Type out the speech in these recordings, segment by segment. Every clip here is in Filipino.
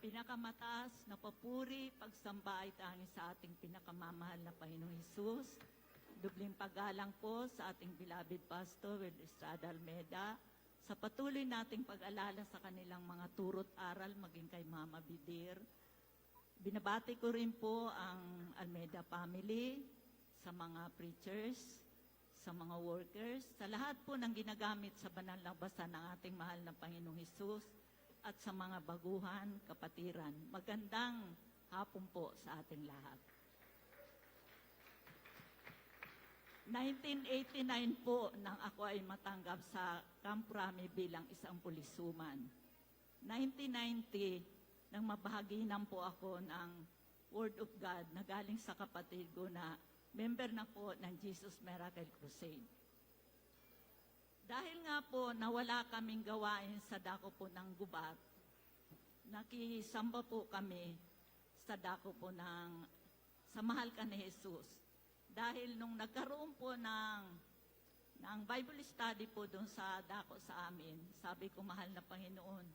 Pinakamataas na papuri, pagsamba ay tanging sa ating pinakamamahal na Panginoong Hesus. Dubling paggalang po sa ating beloved Pastor Will Estrada Almeda sa patuloy nating pag-alala sa kanilang mga turot aral maging kay Mama Bidir. Binabati ko rin po ang Almeda family, sa mga preachers, sa mga workers, sa lahat po ng ginagamit sa banal na basan ng ating mahal na Panginoong Hesus at sa mga baguhan, kapatiran. Magandang hapon po sa ating lahat. 1989 po nang ako ay matanggap sa Camp Rami bilang isang pulisuman. 1990 nang mabahaginan po ako ng Word of God na galing sa kapatid ko na member na po ng Jesus Miracle Crusade. Dahil nga po nawala kaming gawain sa dako po ng gubat, nakisamba po kami sa dako po sa mahal ka ni Jesus. Dahil nung nagkaroon po ng Bible study po doon sa dako sa amin, sabi ko, mahal na Panginoon,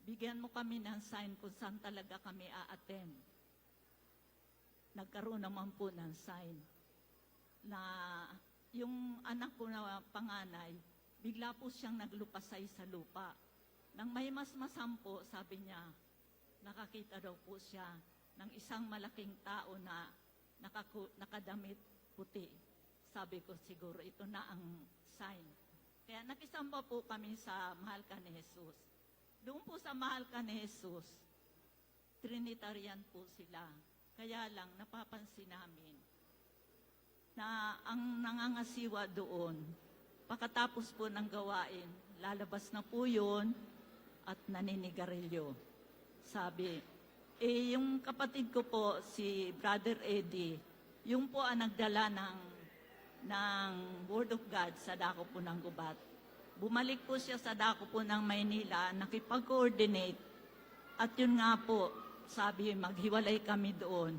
bigyan mo kami ng sign kung saan talaga kami a-attend. Nagkaroon naman po ng sign na yung anak ko na panganay, bigla po siyang naglupasay sa lupa. Nang may masmasam po, sabi niya, nakakita daw po siya ng isang malaking tao na nakadamit puti. Sabi ko, siguro ito na ang sign. Kaya nakisamba po kami sa mahal ka ni Jesus. Doon po sa mahal ka ni Jesus, Trinitarian po sila. Kaya lang, napapansin namin na ang nangangasiwa doon, pagkatapos po ng gawain, lalabas na po yun at naninigarilyo. Sabi, yung kapatid ko po, si Brother Eddie, yung po ang nagdala ng Word of God sa dako po ng gubat. Bumalik po siya sa dako po ng Maynila, nakipag-coordinate, at yun nga po, sabi, maghiwalay kami doon.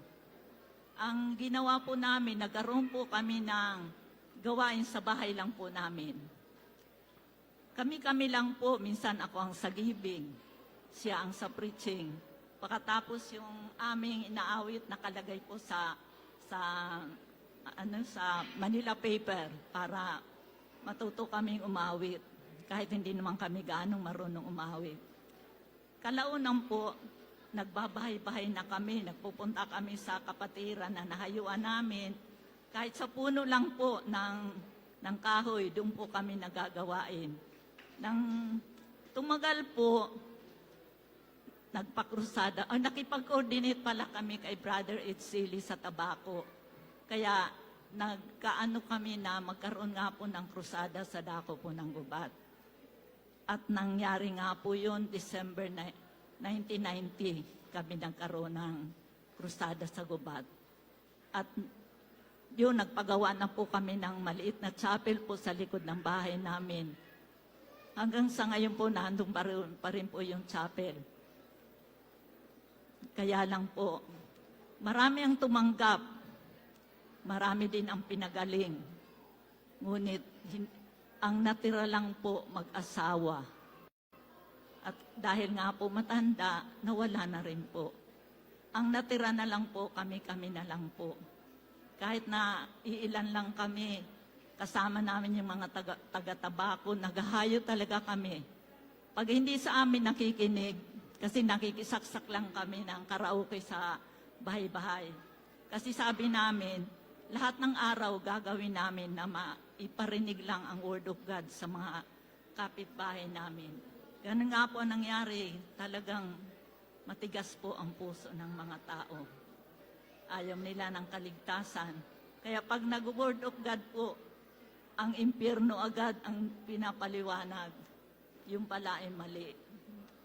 Ang ginawa po namin, nagkaroon po kami ng gawain sa bahay lang po namin. Kami lang po, minsan ako ang sa giving, siya ang sa preaching. Pagkatapos yung aming inaawit nakalagay po sa Manila paper para matuto kaming umawit, kahit hindi naman kami gaanong marunong umawit. Kalaunan po, nagbabahay-bahay na kami, nagpupunta kami sa kapatiran na nahayuan namin. Kahit sa puno lang po ng kahoy, doon po kami nagagawain. Nang tumagal po, nagpakrusada. Nakipag-coordinate pala kami kay Brother Edsili sa tabako. Kaya nagkaano kami na magkaroon nga po ng krusada sa dako po ng gubat. At nangyari nga po yun, December 1990, kami nagkaroon ng krusada sa gubat. At yun, nagpagawa na po kami ng maliit na chapel po sa likod ng bahay namin. Hanggang sa ngayon po, nandun pa rin po yung chapel. Kaya lang po, marami ang tumanggap, marami din ang pinagaling. Ngunit, ang natira lang po mag-asawa. At dahil nga po matanda, nawala na rin po. Ang natira na lang po, kami na lang po. Kahit na iilan lang kami, kasama namin yung mga taga-tabako, naghahayo talaga kami. Pag hindi sa amin nakikinig, kasi nakikisaksak lang kami ng karaoke sa bahay-bahay. Kasi sabi namin, lahat ng araw gagawin namin na maiparinig lang ang Word of God sa mga kapitbahay namin. Ganun nga po nangyari, talagang matigas po ang puso ng mga tao. Ayaw nila ng kaligtasan. Kaya pag nag-Word of God po, ang impyerno agad ang pinapaliwanag. Yung pala ay mali.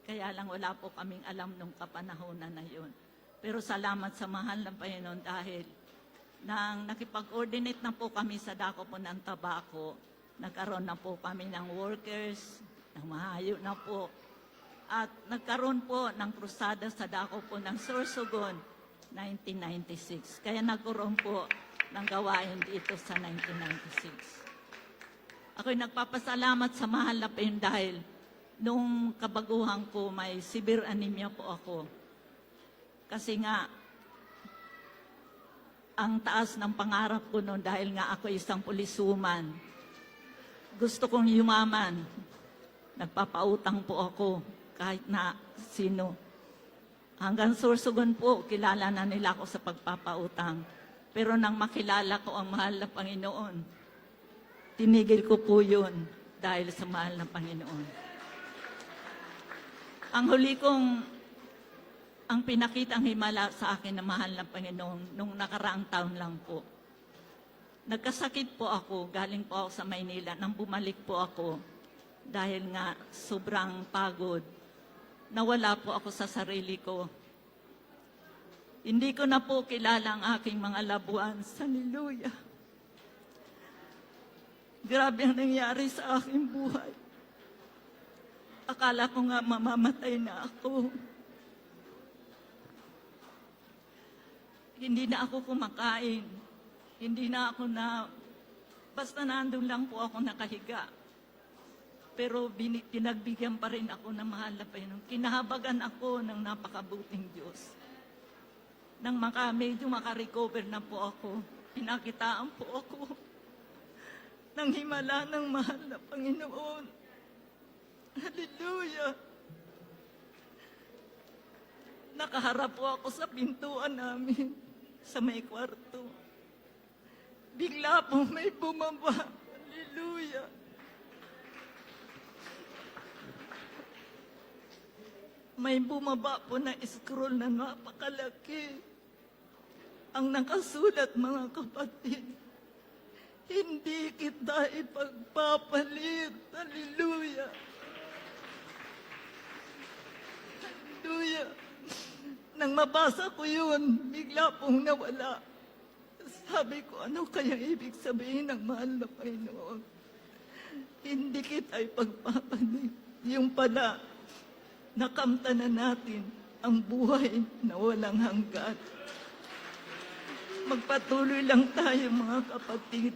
Kaya lang wala po kaming alam nung kapanahonan na yun. Pero salamat sa mahal ng Panginoon dahil nang nakipag-coordinate na po kami sa dako po ng tabako, nagkaroon na po kami ng workers, ng mahayo na po. At nagkaroon po ng krusada sa dako po ng Sorsogon, 1996. Kaya nagkaroon po ng gawain dito sa 1996. Ako'y nagpapasalamat sa mahal na Panginoon dahil nung kabaguhan ko may severe anemia po ako. Kasi nga, ang taas ng pangarap ko noon dahil nga ako isang pulisuman. Gusto kong yumaman. Nagpapautang po ako kahit na sino. Hanggang Sorsogon po, kilala na nila ako sa pagpapautang. Pero nang makilala ko ang mahal na Panginoon, tinigil ko po yun dahil sa mahal na Panginoon. Ang huli kong, ang pinakitang himala sa akin na mahal na Panginoon, nung nakaraang taon lang po. Nagkasakit po ako, galing po ako sa Maynila, nang bumalik po ako, dahil nga sobrang pagod, nawala po ako sa sarili ko. Hindi ko na po kilala ang aking mga labuan. Hallelujah. Grabe ang nangyari sa aking buhay. Akala ko nga mamamatay na ako. Hindi na ako kumakain. Hindi na ako basta nandun lang po ako nakahiga. Pero pinagbigyan pa rin ako ng mahal na Panginoon. Kinahabagan ako ng napakabuting Diyos. Nang medyo makarecover na po ako, pinakitaan po ako ng himala ng mahal na Panginoon. Hallelujah! Nakaharap po ako sa pintuan namin, sa may kwarto. Bigla po may bumaba. Hallelujah! May bumaba po na scroll na napakalaki. Ang nakasulat, mga kapatid, hindi kita ipagpapalit. Hallelujah! Hallelujah! Nang mabasa ko yun, bigla pong nawala. Sabi ko, ano kaya ibig sabihin ng mahal na Panginoon? Hindi kita ipagpapalit. Yung pala, nakamta na natin ang buhay na walang hanggan. Magpatuloy lang tayo, mga kapatid.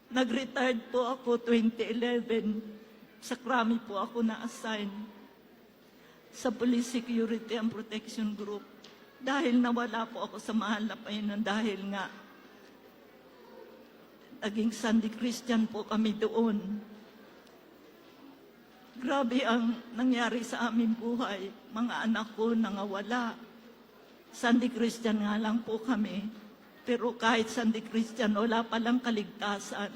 Nag-retired po ako 2011. Sa Krami po ako na-assign sa Police Security and Protection Group. Dahil nawala po ako sa mahal na Panginoon, dahil nga naging Sunday Christian po kami doon. Grabe ang nangyari sa aming buhay. Mga anak ko nangawala. Sunday Christian nga lang po kami. Pero kahit Sunday Christian, wala palang kaligtasan.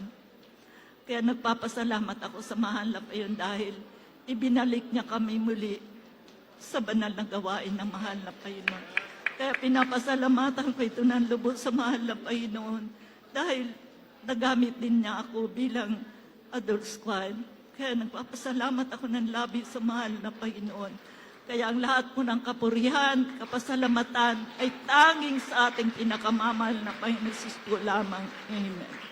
Kaya nagpapasalamat ako sa mahal na Panginoon dahil ibinalik niya kami muli sa banal na gawain ng mahal na Panginoon. Kaya pinapasalamatan ko ito ng lubos sa mahal na Panginoon dahil nagamit din niya ako bilang adult squad. Kaya nagpapasalamat ako ng labis sa mahal na Panginoon. Kaya ang lahat po ng kapurihan, kapasalamatan ay tanging sa ating pinakamamahal na Panginoon Jesus po lamang. Amen.